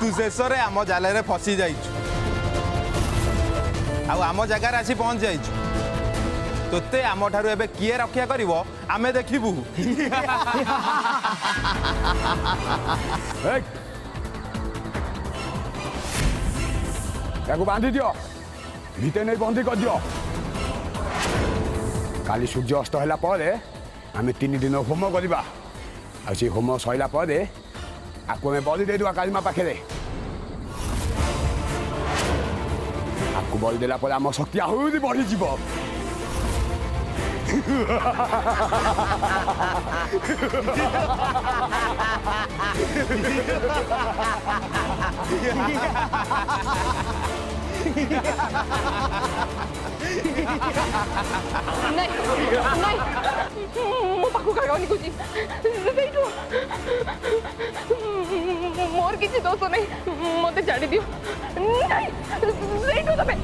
तू शेष में आम जाल में फसी जाइछु आम जगार आसी पहुँच जाइछु तोते आम ठारू एबे किए रक्षा करिवो आमे देखिबू या बांधी दियो भीतर नहीं बंदी कर दियो काली सूर्य अस्त होला परे आमे 3 दिन होम करवा आ से होम सइला परे आपको मैं बलि दे दुआ कालीमा पाखे आपको बलि देला परे आम शक्ति आहुरी बढ़ी जीव नहीं नहीं मो पाखु कागनी कुची सेठू मोर किसी दोष नहीं मते छाड़ी दियो नहीं सेठू तबे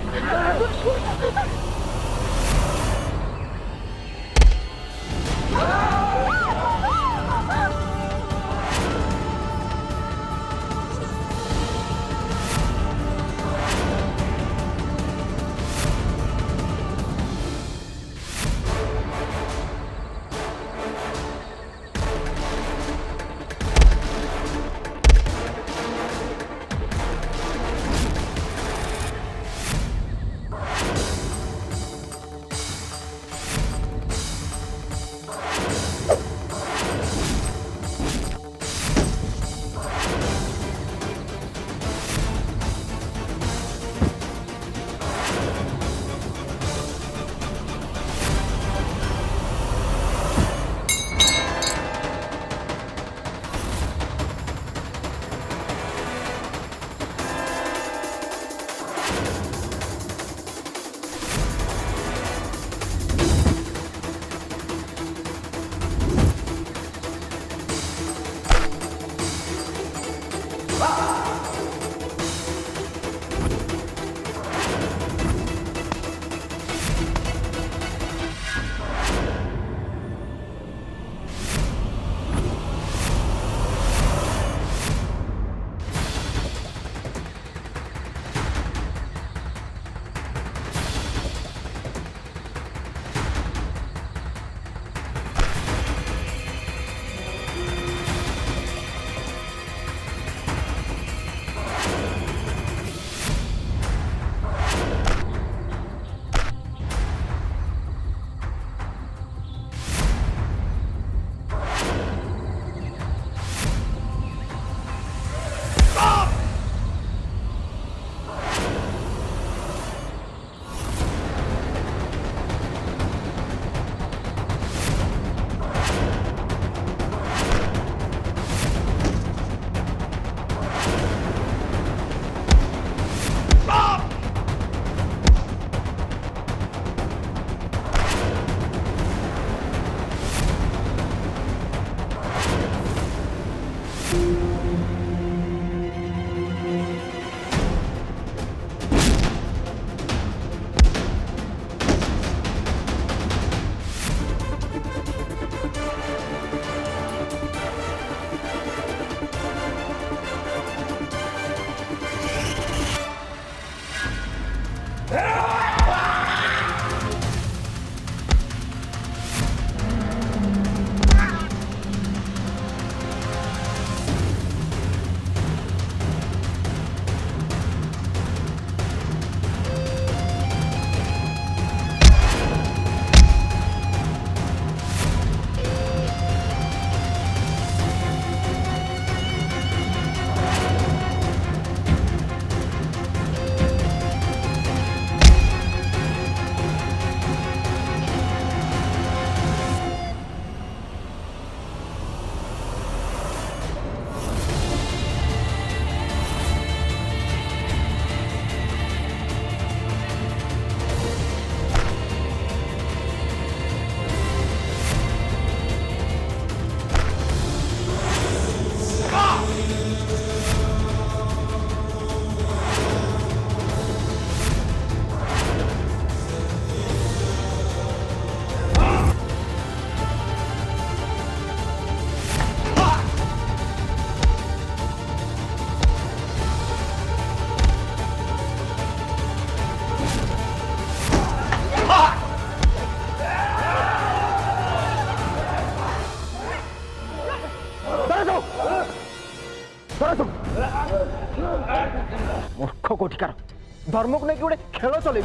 धर्म को लेकिन गोटे खेल चल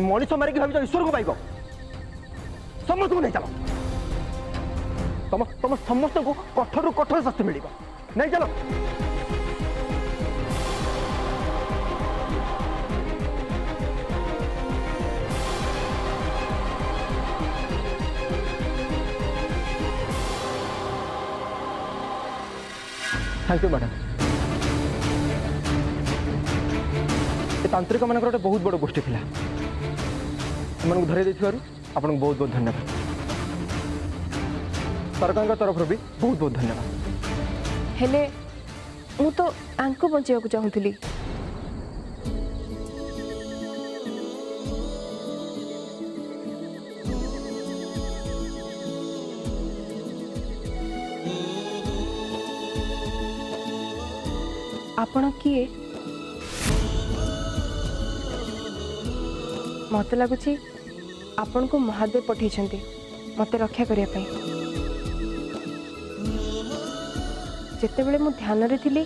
मनीष मारिक भाव ईश्वर को पाइब समस्त को नहीं चलो तुम तुम समस्त को कठोर कठोर शास्ति मिल नहीं चलो थैंक यू मैडम तांत्रिक मान गोटे बहुत बड़ गोष्ठी थी से धरे आपको बहुत बहुत धन्यवाद सरकार तरफ भी बहुत बहुत धन्यवाद हेले मु तो आंको बचाइବାକୁ चाहूली आपण किए मत लगुच आपण को महादेव पठे मत रक्षा करने जिते बड़े मु ध्यान रे थिली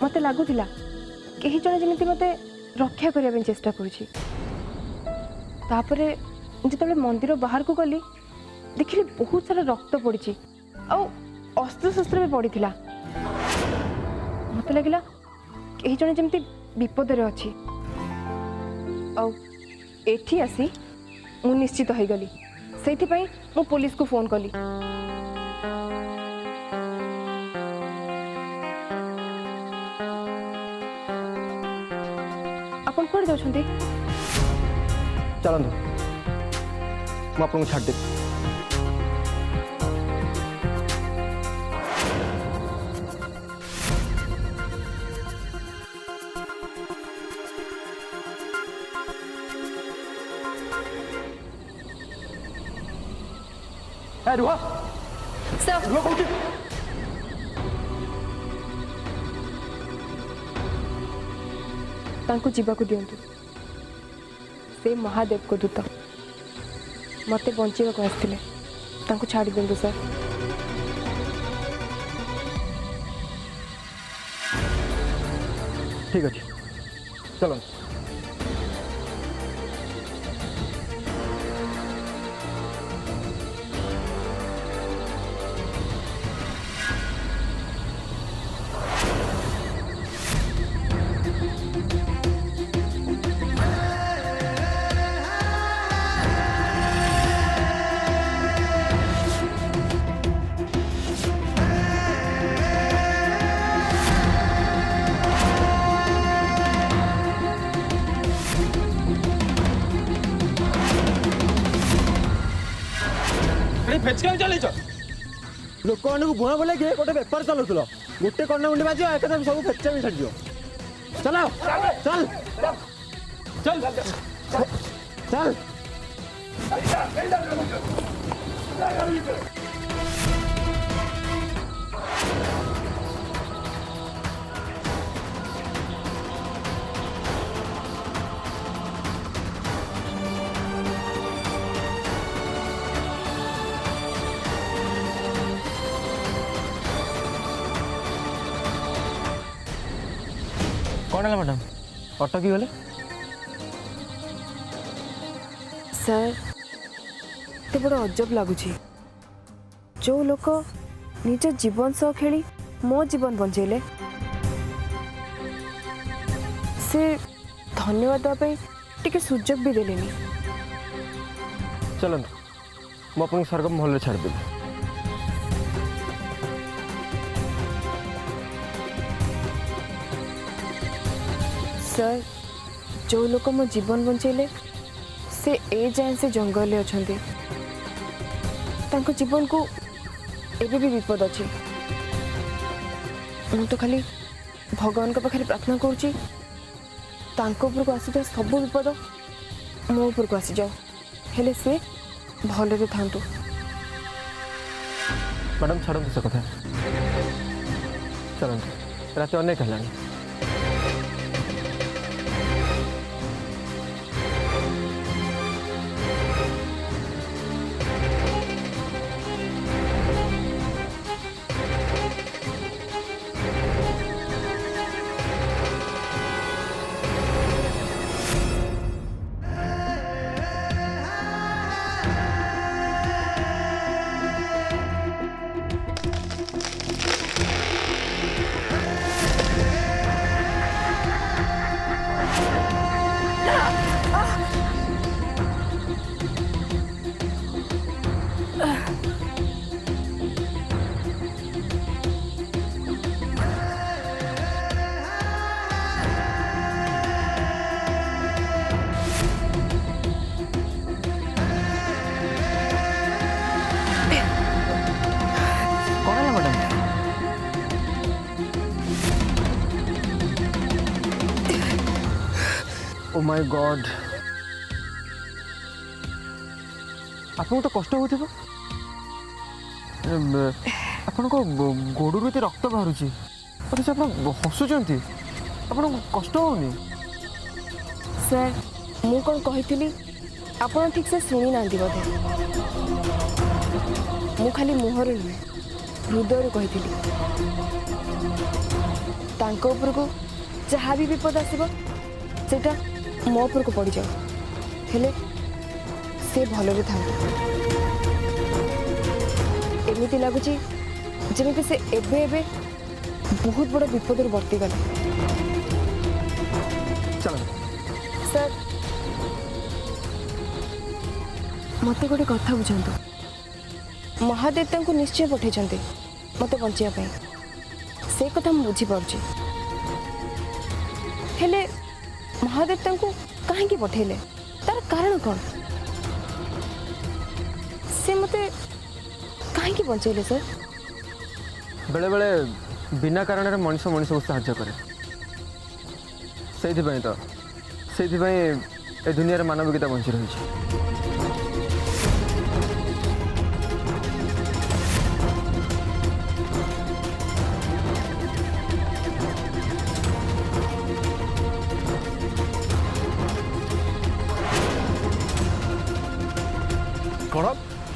मत लगुला कहीं जड़े जमी मत रक्षा करने चेष्टा करुँची जिते मंदिर बाहर को गली देखिली बहुत सारा रक्त पड़ी अस्त्र शस्त्र भी पड़ी मत लगिला कहीं जड़े जमी विपद अच्छी एठी आसी मु निश्चित हो गली से मु पुलिस को फोन कली अपन कौन जाउछंती चलतु मु आपको छाड़ देवी रुह सर रुह कहूँ तांको जीवाकु दियंतु से महादेव को दूत मते बंचीवा को आसथिले तांको छाड़ी दियंतु सर ठीक अच्छे चलो फेचका चल लोक मानक बुआ बोले कि गोटे बेपार चलाऊल गोटे कर्णा मुंडी बाज एक सब फेचा भी छाड़ चल चल चल चल कौन है मैडम अटकी गले सर तो बड़ा अजब लगुच जो लोक निज जीवन सह खेली मो जीवन बंचेले से धन्यवाद देवाई टिके सुजोग भी देलेनी चलतु मुझे सरगम महल छाड़देवी सर जो लोक मो जीवन बंचेले से ए जाए से जंगल अच्छा तांको जीवन को एबे भी विपद अच्छी मु तो खाली भगवान के पाखे प्रार्थना करुँची तांको उपर को आसी सब विपद मो उपर को आसी जाओ हेले से भले थांतु मैडम छाड़ू से कथा चलतु रात अनेक है ओ माय गॉड आपको तो कष्ट होथिबो आपण को गोडू रे रक्त बाहरुची अरे से आपण हसुचंती आपण कष्ट होनी सर मु कौन कही आप ठीक से शुणी ना बोधे मु खाली मुहर नुहे हृदय कही उपर को जहाँ भी विपद आसो सेटा मो उपर को पड़ जाओ हेले से भलरे था एमती लगुच जमी से एबे एबे बहुत बड़ विपद वर्ती गला चलो सर मत गोटे कथा बुझातु महादेव को निश्चय पठे मत बचापी से कथा मुझे बुझीपार हेले महादेव को कहीं पठेले तार कारण कौन से मते कहीं बचेले सर बेले बेले बिना कारण मनीष मनीष को साहाଯ୍य करे से ए दुनिया मानविकता बंची रही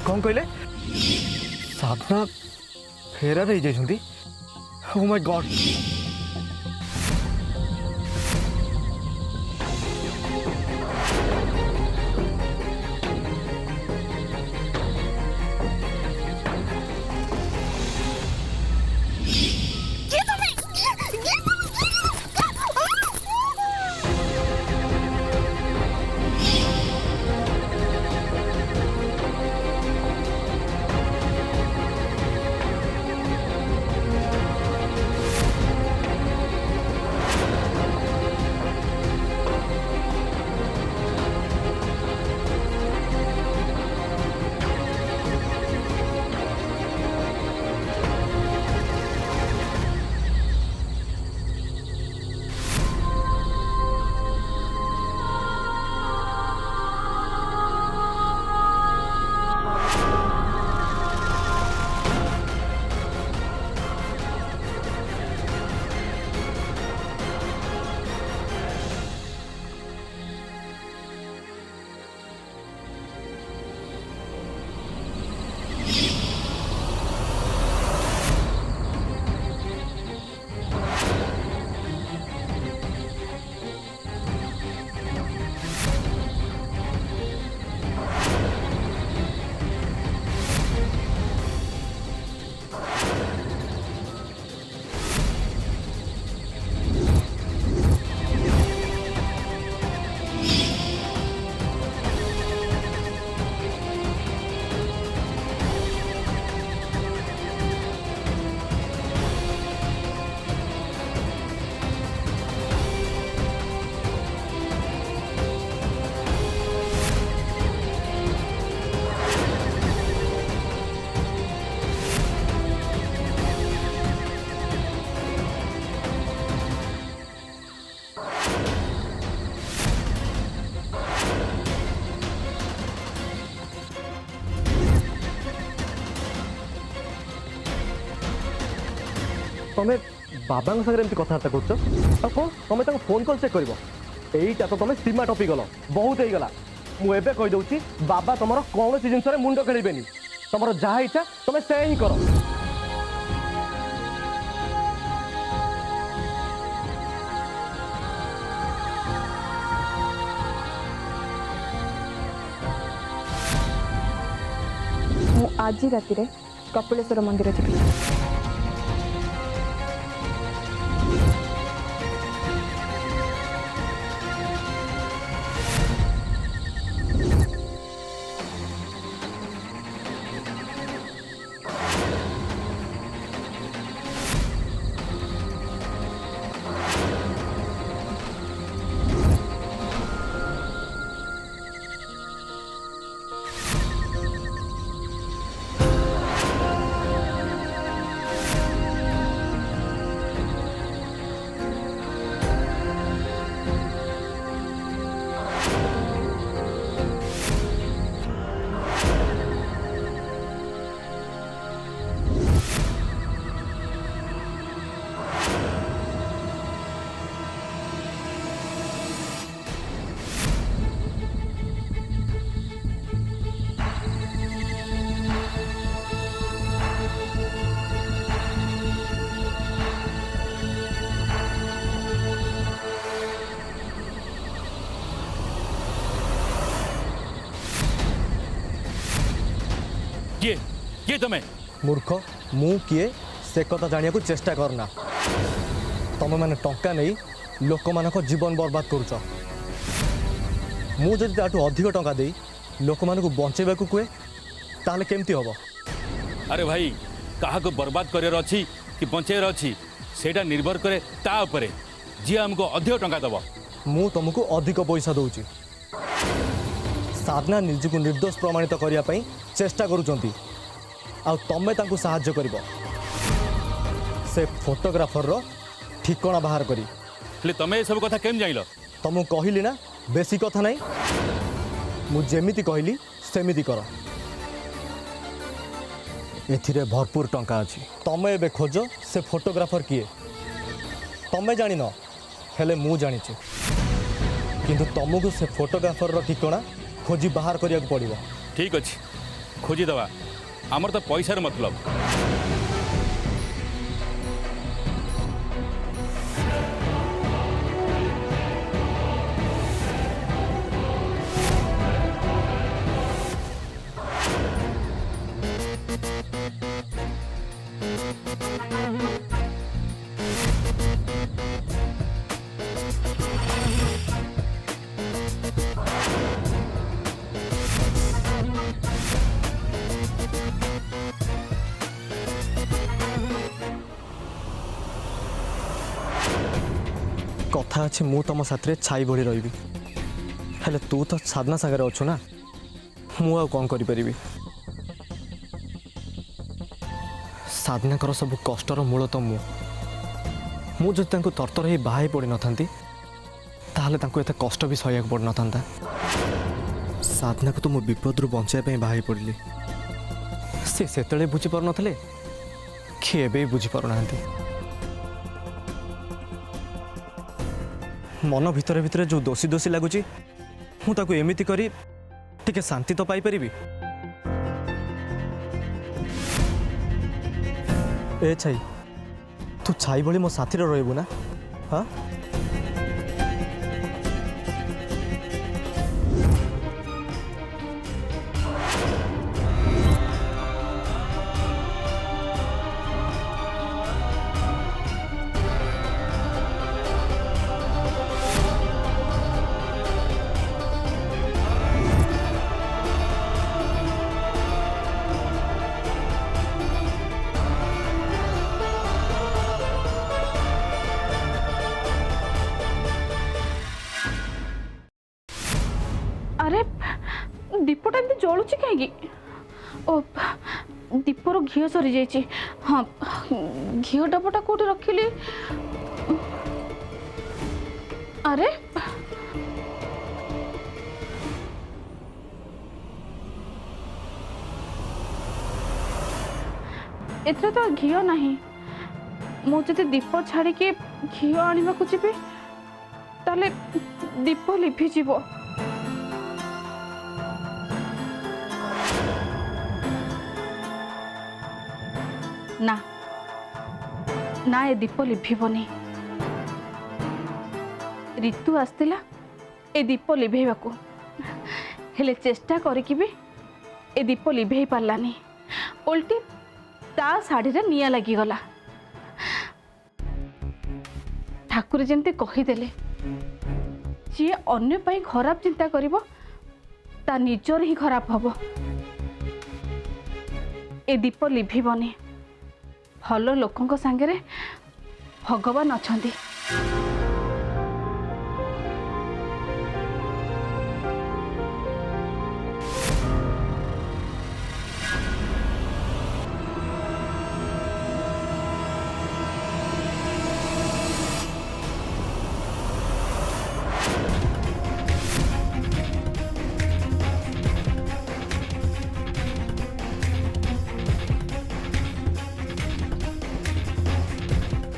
कौन कहले साधना फेरार हो जाइछंती ओ माय गॉड तुम्हें बाबा सागर कथबार्ता कर कौन तुम्हें फोन कॉल चेक कर यहीटा तो तुम्हें सीमा टपी गल बहुत हो गला मुझे कहीदे बाबा तुम कौन सी जिनस मुंड खेलें तुम जहाँ इच्छा तुम्हें से ही कर आज राति कपिलेश्वर मंदिर जी किए किए तुम्हें? मूर्ख मु किए से कथा जानिया को चेष्टा करना। तुम मैंने टंका नहीं लोक मान जीवन बर्बाद करुच। मुझे ताठू अधिक टंका दे लोक मान बंचेबा को कहे ताहले केमती हम? अरे भाई कहा को बर्बाद करार अच्छी कि बचाइर अच्छी सेटा निर्भर करे ता उपरे जी हमको अधिक टंका दब। मु तुमको अधिक पैसा दौची। साधना निजको निर्दोष प्रमाणित करने चेष्टा करुचंती आ तमे तांको साहाय्य करिवो से फोटोग्राफर रो ठिकाना बाहर करी। हेले तमे ये सब कथा केम जाइल? तुमको कहली ना बेसी कथा नहीं मु जेमिति कहली सेमिति कर। एथिरे भरपूर टंका अछि। तमे एबे खोज से फोटोग्राफर किए तमे जानि न हेले मु जानिछि किंतु तुमको से फोटोग्राफर रो ठिकाना खोजी बाहर करिया को पड़िबो। ठीक अच्छे खोजी दवा आमर तो पैसार मतलब। कथा अच्छे मु तुम साथ छाई भरी रही हेले तू तो साधना सागर अच्छु ना मु आ कौन करी। साधना कर सब कष्टर मूल तो मुझे तरतर ही बाहर पड़ न था ताहले एत कष्ट भी सहया पड़ न था। साधना को तो मो विपद रु बचाई बाहर पड़ली से बुझीपार नथिले कि एबे बुझी पारना। मन भितर भितर जो दोषी दोषी लगुच मुझे एमती करी टिके शांति तो पाई परिबी। ए छाई तू छाई भली मो साथी रहबू ना? हाँ अरे दीपटा एमती जलुची कहीं? ओ दीपर घी सरी जाइए। हाँ घी डबटा कौटी रखिली? अरे एथरे तो घी नहीं। मुझे दीप छाड़ी के घी आने को जी ताले दीप लिभिज। ना ना ए दीप लिभनी। ऋतु आसला ए दीप लिभेवा को हेले चेष्टा करके भी ए दीप लिभे पारलानी। उल्टी ता शाढ़ी रे निया लागिगला। ठाकुर जेमते कहीदेले जी अन्य पाई खराब चिंता करिवो ता निजर ही खराब हबो। ए दीप लिभिबनी। भल लोकों सांगे भगवान अछंती।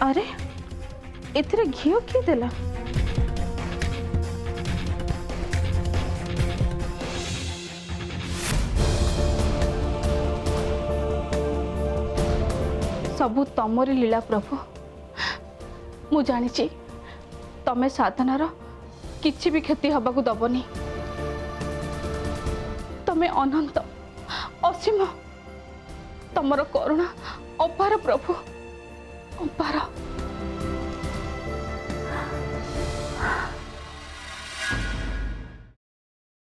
अरे एथिरे घी किए देला? सबू तमरी लीला प्रभु। मु जानी तमे साधनार किछि भी क्षति हवा को दबनी। तमे अनंत असीम ତମର କରୁଣା ଅପାର ପ୍ରଭୁ ଅପାର।